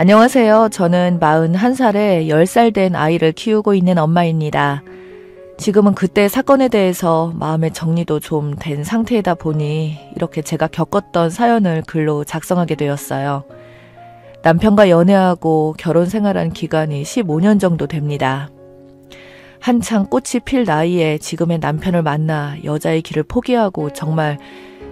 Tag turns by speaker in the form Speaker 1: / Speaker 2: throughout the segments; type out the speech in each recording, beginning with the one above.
Speaker 1: 안녕하세요. 저는 41살에 10살 된 아이를 키우고 있는 엄마입니다. 지금은 그때 사건에 대해서 마음의 정리도 좀 된 상태이다 보니 이렇게 제가 겪었던 사연을 글로 작성하게 되었어요. 남편과 연애하고 결혼 생활한 기간이 15년 정도 됩니다. 한창 꽃이 필 나이에 지금의 남편을 만나 여자의 길을 포기하고 정말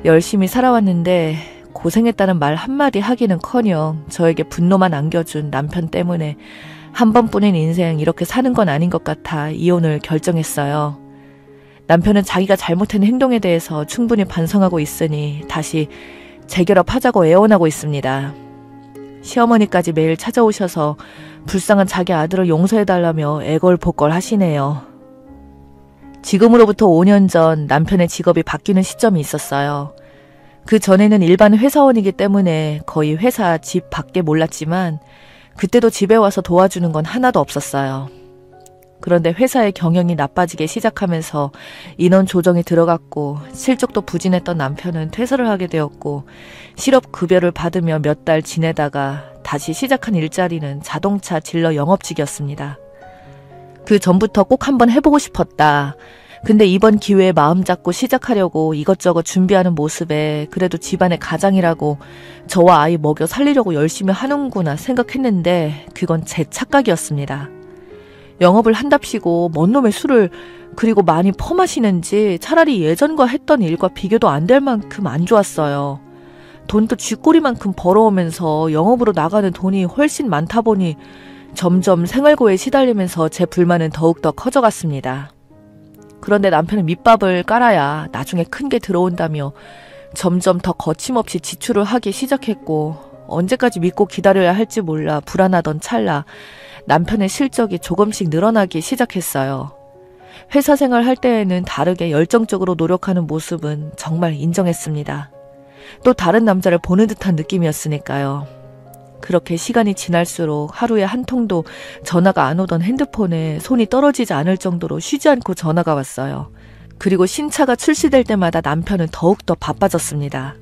Speaker 1: 열심히 살아왔는데 고생했다는 말 한마디 하기는커녕 저에게 분노만 안겨준 남편 때문에 한 번뿐인 인생 이렇게 사는 건 아닌 것 같아 이혼을 결정했어요. 남편은 자기가 잘못한 행동에 대해서 충분히 반성하고 있으니 다시 재결합하자고 애원하고 있습니다. 시어머니까지 매일 찾아오셔서 불쌍한 자기 아들을 용서해달라며 애걸복걸 하시네요. 지금으로부터 5년 전 남편의 직업이 바뀌는 시점이 있었어요. 그 전에는 일반 회사원이기 때문에 거의 회사 집 밖에 몰랐지만 그때도 집에 와서 도와주는 건 하나도 없었어요. 그런데 회사의 경영이 나빠지기 시작하면서 인원 조정이 들어갔고 실적도 부진했던 남편은 퇴사를 하게 되었고 실업급여를 받으며 몇 달 지내다가 다시 시작한 일자리는 자동차 딜러 영업직이었습니다. 그 전부터 꼭 한번 해보고 싶었다. 근데 이번 기회에 마음 잡고 시작하려고 이것저것 준비하는 모습에 그래도 집안의 가장이라고 저와 아이 먹여 살리려고 열심히 하는구나 생각했는데 그건 제 착각이었습니다. 영업을 한답시고 뭔 놈의 술을 그리고 많이 퍼마시는지 차라리 예전과 했던 일과 비교도 안 될 만큼 안 좋았어요. 돈도 쥐꼬리만큼 벌어오면서 영업으로 나가는 돈이 훨씬 많다 보니 점점 생활고에 시달리면서 제 불만은 더욱더 커져갔습니다. 그런데 남편은 밑밥을 깔아야 나중에 큰 게 들어온다며 점점 더 거침없이 지출을 하기 시작했고 언제까지 믿고 기다려야 할지 몰라 불안하던 찰나 남편의 실적이 조금씩 늘어나기 시작했어요. 회사 생활 할 때에는 다르게 열정적으로 노력하는 모습은 정말 인정했습니다. 또 다른 남자를 보는 듯한 느낌이었으니까요. 그렇게 시간이 지날수록 하루에 한 통도 전화가 안 오던 핸드폰에 손이 떨어지지 않을 정도로 쉬지 않고 전화가 왔어요. 그리고 신차가 출시될 때마다 남편은 더욱더 바빠졌습니다.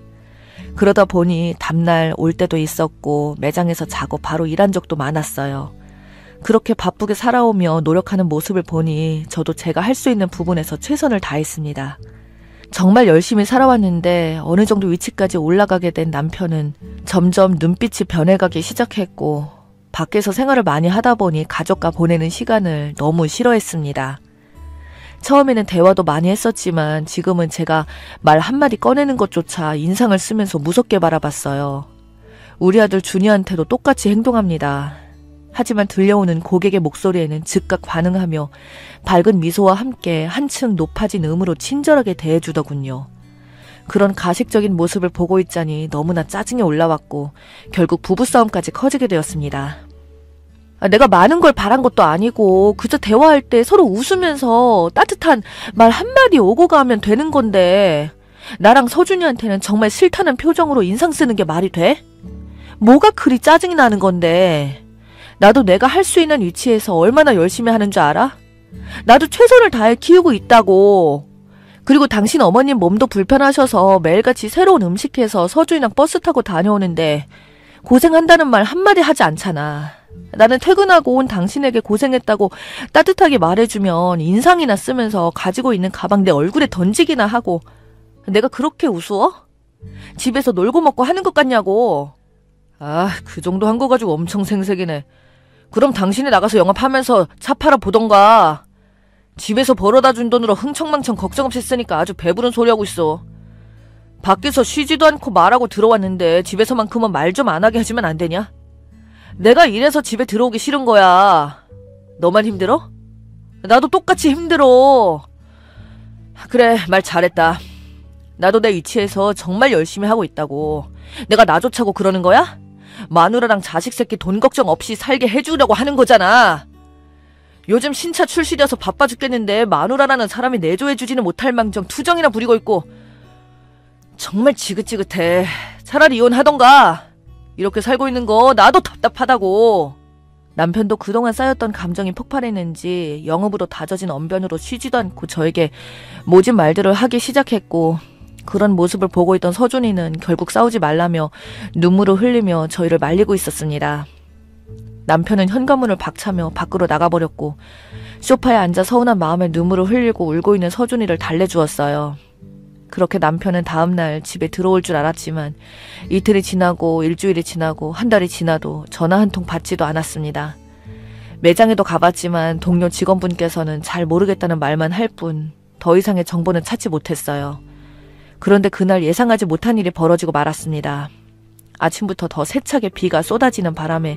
Speaker 1: 그러다 보니 다음날 올 때도 있었고 매장에서 자고 바로 일한 적도 많았어요. 그렇게 바쁘게 살아오며 노력하는 모습을 보니 저도 제가 할 수 있는 부분에서 최선을 다했습니다. 정말 열심히 살아왔는데 어느 정도 위치까지 올라가게 된 남편은 점점 눈빛이 변해가기 시작했고 밖에서 생활을 많이 하다 보니 가족과 보내는 시간을 너무 싫어했습니다. 처음에는 대화도 많이 했었지만 지금은 제가 말 한마디 꺼내는 것조차 인상을 쓰면서 무섭게 바라봤어요. 우리 아들 준이한테도 똑같이 행동합니다. 하지만 들려오는 고객의 목소리에는 즉각 반응하며 밝은 미소와 함께 한층 높아진 음으로 친절하게 대해주더군요. 그런 가식적인 모습을 보고 있자니 너무나 짜증이 올라왔고 결국 부부싸움까지 커지게 되었습니다. 내가 많은 걸 바란 것도 아니고 그저 대화할 때 서로 웃으면서 따뜻한 말 한마디 오고 가면 되는 건데 나랑 서준이한테는 정말 싫다는 표정으로 인상 쓰는 게 말이 돼? 뭐가 그리 짜증이 나는 건데 나도 내가 할 수 있는 위치에서 얼마나 열심히 하는 줄 알아? 나도 최선을 다해 키우고 있다고. 그리고 당신 어머님 몸도 불편하셔서 매일같이 새로운 음식해서 서준이랑 버스 타고 다녀오는데 고생한다는 말 한마디 하지 않잖아. 나는 퇴근하고 온 당신에게 고생했다고 따뜻하게 말해주면 인상이나 쓰면서 가지고 있는 가방 내 얼굴에 던지기나 하고 내가 그렇게 우스워? 집에서 놀고 먹고 하는 것 같냐고. 그 정도 한 거 가지고 엄청 생색이네. 그럼 당신이 나가서 영업하면서 차 팔아 보던가. 집에서 벌어다 준 돈으로 흥청망청 걱정 없이 쓰니까 아주 배부른 소리 하고 있어. 밖에서 쉬지도 않고 말하고 들어왔는데 집에서만큼은 말 좀 안 하게 해주면 안 되냐? 내가 이래서 집에 들어오기 싫은 거야. 너만 힘들어? 나도 똑같이 힘들어. 그래, 말 잘했다. 나도 내 위치에서 정말 열심히 하고 있다고. 내가 나 좋자고 그러는 거야? 마누라랑 자식 새끼 돈 걱정 없이 살게 해주려고 하는 거잖아. 요즘 신차 출시되어서 바빠 죽겠는데 마누라라는 사람이 내조해주지는 못할 망정 투정이나 부리고 있고 정말 지긋지긋해. 차라리 이혼하던가. 이렇게 살고 있는 거 나도 답답하다고. 남편도 그동안 쌓였던 감정이 폭발했는지 영업으로 다져진 언변으로 쉬지도 않고 저에게 모진 말들을 하기 시작했고 그런 모습을 보고 있던 서준이는 결국 싸우지 말라며 눈물을 흘리며 저희를 말리고 있었습니다. 남편은 현관문을 박차며 밖으로 나가버렸고 소파에 앉아 서운한 마음에 눈물을 흘리고 울고 있는 서준이를 달래주었어요. 그렇게 남편은 다음날 집에 들어올 줄 알았지만 이틀이 지나고 일주일이 지나고 한 달이 지나도 전화 한 통 받지도 않았습니다. 매장에도 가봤지만 동료 직원분께서는 잘 모르겠다는 말만 할 뿐 더 이상의 정보는 찾지 못했어요. 그런데 그날 예상하지 못한 일이 벌어지고 말았습니다. 아침부터 더 세차게 비가 쏟아지는 바람에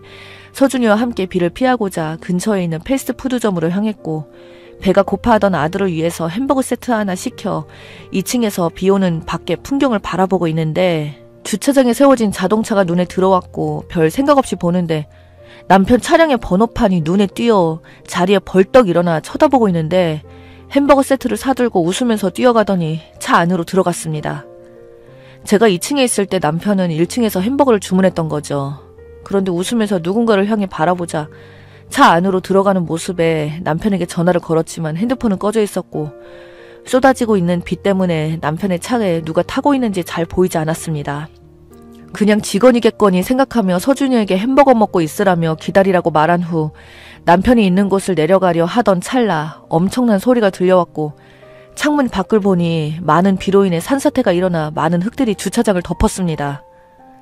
Speaker 1: 서준이와 함께 비를 피하고자 근처에 있는 패스트푸드점으로 향했고 배가 고파하던 아들을 위해서 햄버거 세트 하나 시켜 2층에서 비오는 밖의 풍경을 바라보고 있는데 주차장에 세워진 자동차가 눈에 들어왔고 별 생각 없이 보는데 남편 차량의 번호판이 눈에 띄어 자리에 벌떡 일어나 쳐다보고 있는데 햄버거 세트를 사들고 웃으면서 뛰어가더니 차 안으로 들어갔습니다. 제가 2층에 있을 때 남편은 1층에서 햄버거를 주문했던 거죠. 그런데 웃으면서 누군가를 향해 바라보자 차 안으로 들어가는 모습에 남편에게 전화를 걸었지만 핸드폰은 꺼져 있었고 쏟아지고 있는 비 때문에 남편의 차에 누가 타고 있는지 잘 보이지 않았습니다. 그냥 직원이겠거니 생각하며 서준이에게 햄버거 먹고 있으라며 기다리라고 말한 후 남편이 있는 곳을 내려가려 하던 찰나 엄청난 소리가 들려왔고 창문 밖을 보니 많은 비로 인해 산사태가 일어나 많은 흙들이 주차장을 덮었습니다.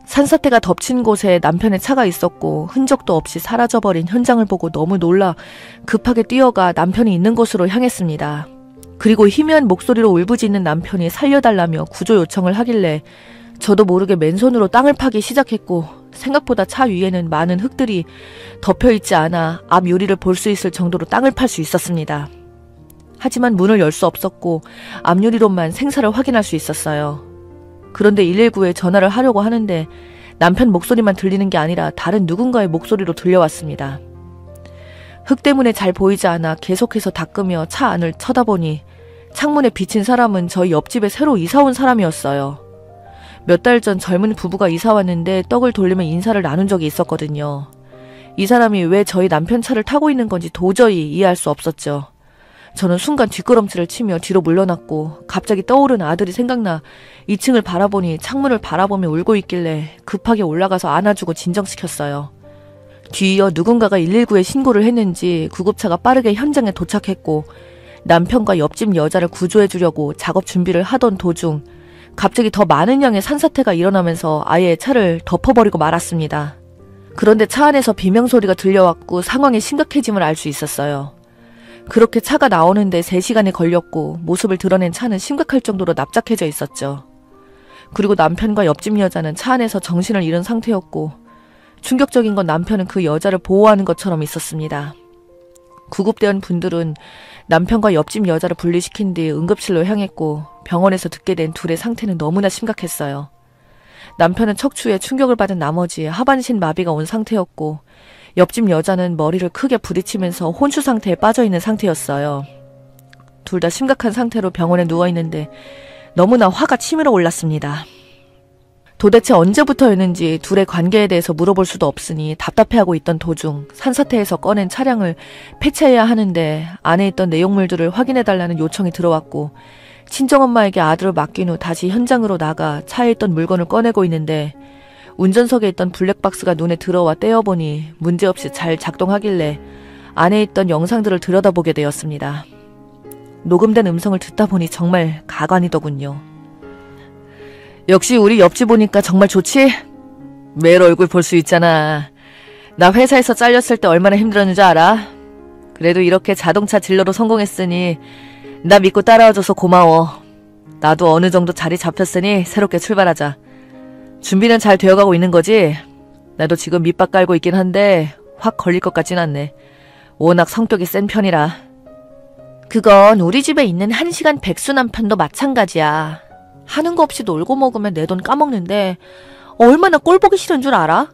Speaker 1: 산사태가 덮친 곳에 남편의 차가 있었고 흔적도 없이 사라져버린 현장을 보고 너무 놀라 급하게 뛰어가 남편이 있는 곳으로 향했습니다. 그리고 희미한 목소리로 울부짖는 남편이 살려달라며 구조 요청을 하길래 저도 모르게 맨손으로 땅을 파기 시작했고 생각보다 차 위에는 많은 흙들이 덮여있지 않아 앞 유리를 볼 수 있을 정도로 땅을 팔 수 있었습니다. 하지만 문을 열 수 없었고 앞유리로만 생사를 확인할 수 있었어요. 그런데 119에 전화를 하려고 하는데 남편 목소리만 들리는 게 아니라 다른 누군가의 목소리로 들려왔습니다. 흙 때문에 잘 보이지 않아 계속해서 닦으며 차 안을 쳐다보니 창문에 비친 사람은 저희 옆집에 새로 이사온 사람이었어요. 몇 달 전 젊은 부부가 이사 왔는데 떡을 돌리며 인사를 나눈 적이 있었거든요. 이 사람이 왜 저희 남편 차를 타고 있는 건지 도저히 이해할 수 없었죠. 저는 순간 뒷걸음질을 치며 뒤로 물러났고 갑자기 떠오른 아들이 생각나 2층을 바라보니 창문을 바라보며 울고 있길래 급하게 올라가서 안아주고 진정시켰어요. 뒤이어 누군가가 119에 신고를 했는지 구급차가 빠르게 현장에 도착했고 남편과 옆집 여자를 구조해 주려고 작업 준비를 하던 도중 갑자기 더 많은 양의 산사태가 일어나면서 아예 차를 덮어버리고 말았습니다. 그런데 차 안에서 비명소리가 들려왔고 상황이 심각해짐을 알 수 있었어요. 그렇게 차가 나오는데 3시간이 걸렸고 모습을 드러낸 차는 심각할 정도로 납작해져 있었죠. 그리고 남편과 옆집 여자는 차 안에서 정신을 잃은 상태였고 충격적인 건 남편은 그 여자를 보호하는 것처럼 있었습니다. 구급대원 분들은 남편과 옆집 여자를 분리시킨 뒤 응급실로 향했고 병원에서 듣게 된 둘의 상태는 너무나 심각했어요. 남편은 척추에 충격을 받은 나머지 하반신 마비가 온 상태였고 옆집 여자는 머리를 크게 부딪히면서 혼수 상태에 빠져있는 상태였어요. 둘 다 심각한 상태로 병원에 누워있는데 너무나 화가 치밀어 올랐습니다. 도대체 언제부터였는지 둘의 관계에 대해서 물어볼 수도 없으니 답답해하고 있던 도중 산사태에서 꺼낸 차량을 폐차해야 하는데 안에 있던 내용물들을 확인해달라는 요청이 들어왔고 친정엄마에게 아들을 맡긴 후 다시 현장으로 나가 차에 있던 물건을 꺼내고 있는데 운전석에 있던 블랙박스가 눈에 들어와 떼어보니 문제없이 잘 작동하길래 안에 있던 영상들을 들여다보게 되었습니다. 녹음된 음성을 듣다 보니 정말 가관이더군요. 역시 우리 옆집 오니까 정말 좋지? 매일 얼굴 볼 수 있잖아. 나 회사에서 잘렸을 때 얼마나 힘들었는지 알아? 그래도 이렇게 자동차 딜러로 성공했으니 나 믿고 따라와줘서 고마워. 나도 어느 정도 자리 잡혔으니 새롭게 출발하자. 준비는 잘 되어가고 있는 거지? 나도 지금 밑밥 깔고 있긴 한데 확 걸릴 것 같진 않네. 워낙 성격이 센 편이라. 그건 우리 집에 있는 1시간 백수 남편도 마찬가지야. 하는 거 없이 놀고 먹으면 내 돈 까먹는데 얼마나 꼴 보기 싫은 줄 알아?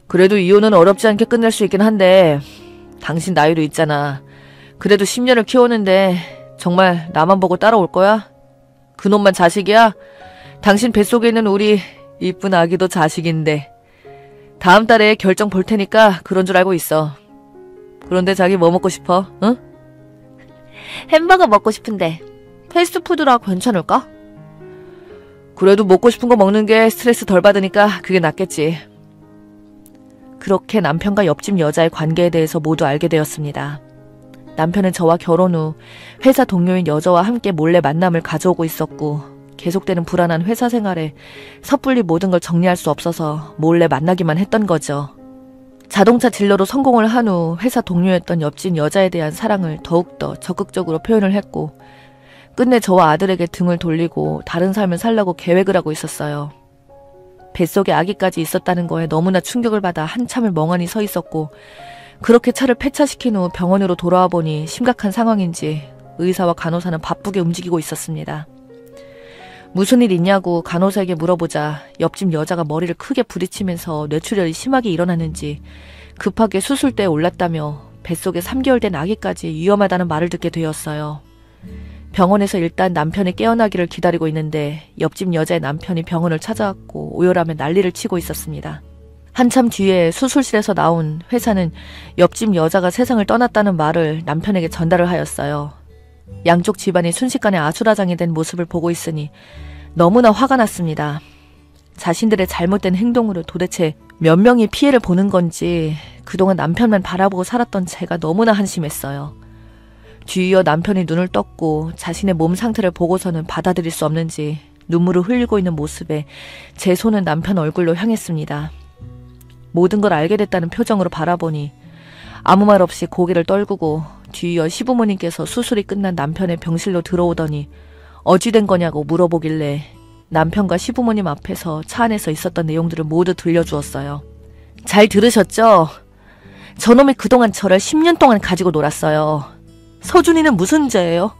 Speaker 1: 그래도 이혼은 어렵지 않게 끝낼 수 있긴 한데 당신 나이도 있잖아. 그래도 10년을 키웠는데 정말 나만 보고 따라올 거야? 그놈만 자식이야? 당신 뱃속에 있는 우리 이쁜 아기도 자식인데. 다음 달에 결정 볼 테니까 그런 줄 알고 있어. 그런데 자기 뭐 먹고 싶어? 응? 햄버거 먹고 싶은데 패스트푸드라 괜찮을까? 그래도 먹고 싶은 거 먹는 게 스트레스 덜 받으니까 그게 낫겠지. 그렇게 남편과 옆집 여자의 관계에 대해서 모두 알게 되었습니다. 남편은 저와 결혼 후 회사 동료인 여자와 함께 몰래 만남을 가져오고 있었고 계속되는 불안한 회사 생활에 섣불리 모든 걸 정리할 수 없어서 몰래 만나기만 했던 거죠. 자동차 딜러로 성공을 한 후 회사 동료였던 옆집 여자에 대한 사랑을 더욱더 적극적으로 표현을 했고 끝내 저와 아들에게 등을 돌리고 다른 삶을 살려고 계획을 하고 있었어요. 뱃속에 아기까지 있었다는 거에 너무나 충격을 받아 한참을 멍하니 서 있었고 그렇게 차를 폐차시킨 후 병원으로 돌아와 보니 심각한 상황인지 의사와 간호사는 바쁘게 움직이고 있었습니다. 무슨 일 있냐고 간호사에게 물어보자 옆집 여자가 머리를 크게 부딪히면서 뇌출혈이 심하게 일어났는지 급하게 수술대에 올랐다며 뱃속에 3개월 된 아기까지 위험하다는 말을 듣게 되었어요. 병원에서 일단 남편이 깨어나기를 기다리고 있는데 옆집 여자의 남편이 병원을 찾아왔고 오열하며 난리를 치고 있었습니다. 한참 뒤에 수술실에서 나온 회사는 옆집 여자가 세상을 떠났다는 말을 남편에게 전달을 하였어요. 양쪽 집안이 순식간에 아수라장이 된 모습을 보고 있으니 너무나 화가 났습니다. 자신들의 잘못된 행동으로 도대체 몇 명이 피해를 보는 건지 그동안 남편만 바라보고 살았던 제가 너무나 한심했어요. 뒤이어 남편이 눈을 떴고 자신의 몸 상태를 보고서는 받아들일 수 없는지 눈물을 흘리고 있는 모습에 제 손은 남편 얼굴로 향했습니다. 모든 걸 알게 됐다는 표정으로 바라보니 아무 말 없이 고개를 떨구고 뒤이어 시부모님께서 수술이 끝난 남편의 병실로 들어오더니 어찌 된 거냐고 물어보길래 남편과 시부모님 앞에서 차 안에서 있었던 내용들을 모두 들려주었어요. 잘 들으셨죠? 저놈이 그동안 저를 10년 동안 가지고 놀았어요. 서준이는 무슨 죄예요?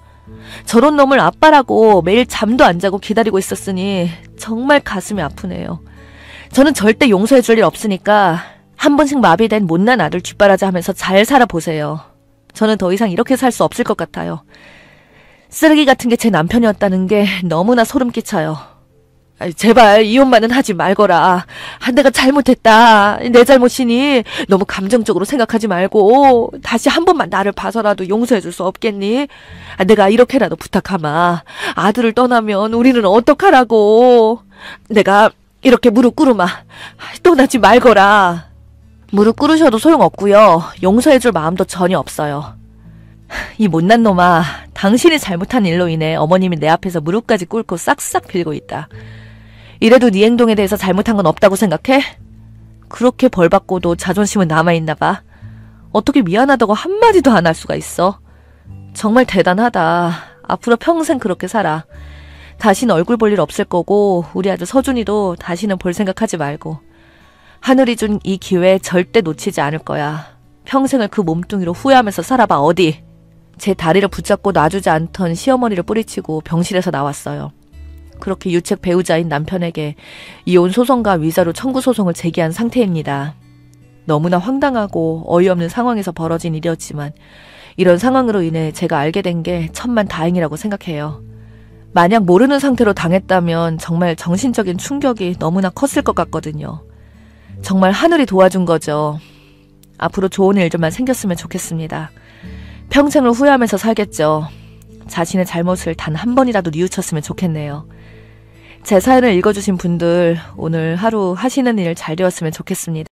Speaker 1: 저런 놈을 아빠라고 매일 잠도 안 자고 기다리고 있었으니 정말 가슴이 아프네요. 저는 절대 용서해 줄 일 없으니까 한 번씩 마비된 못난 아들 뒷바라지 하면서 잘 살아보세요. 저는 더 이상 이렇게 살 수 없을 것 같아요. 쓰레기 같은 게 제 남편이었다는 게 너무나 소름 끼쳐요. 제발 이혼만은 하지 말거라. 내가 잘못했다. 내 잘못이니 너무 감정적으로 생각하지 말고 다시 한 번만 나를 봐서라도 용서해 줄 수 없겠니? 내가 이렇게라도 부탁하마. 아들을 떠나면 우리는 어떡하라고. 내가 이렇게 무릎 꿇으마. 떠나지 말거라. 무릎 꿇으셔도 소용없고요. 용서해 줄 마음도 전혀 없어요. 이 못난 놈아, 당신이 잘못한 일로 인해 어머님이 내 앞에서 무릎까지 꿇고 싹싹 빌고 있다. 이래도 네 행동에 대해서 잘못한 건 없다고 생각해? 그렇게 벌받고도 자존심은 남아있나 봐. 어떻게 미안하다고 한마디도 안 할 수가 있어? 정말 대단하다. 앞으로 평생 그렇게 살아. 다시는 얼굴 볼 일 없을 거고 우리 아들 서준이도 다시는 볼 생각하지 말고 하늘이 준 이 기회 절대 놓치지 않을 거야. 평생을 그 몸뚱이로 후회하면서 살아봐 어디. 제 다리를 붙잡고 놔주지 않던 시어머니를 뿌리치고 병실에서 나왔어요. 그렇게 유책 배우자인 남편에게 이혼 소송과 위자료 청구 소송을 제기한 상태입니다. 너무나 황당하고 어이없는 상황에서 벌어진 일이었지만 이런 상황으로 인해 제가 알게 된 게 천만다행이라고 생각해요. 만약 모르는 상태로 당했다면 정말 정신적인 충격이 너무나 컸을 것 같거든요. 정말 하늘이 도와준 거죠. 앞으로 좋은 일들만 생겼으면 좋겠습니다. 평생을 후회하면서 살겠죠. 자신의 잘못을 단 한 번이라도 뉘우쳤으면 좋겠네요. 제 사연을 읽어주신 분들 오늘 하루 하시는 일 잘 되었으면 좋겠습니다.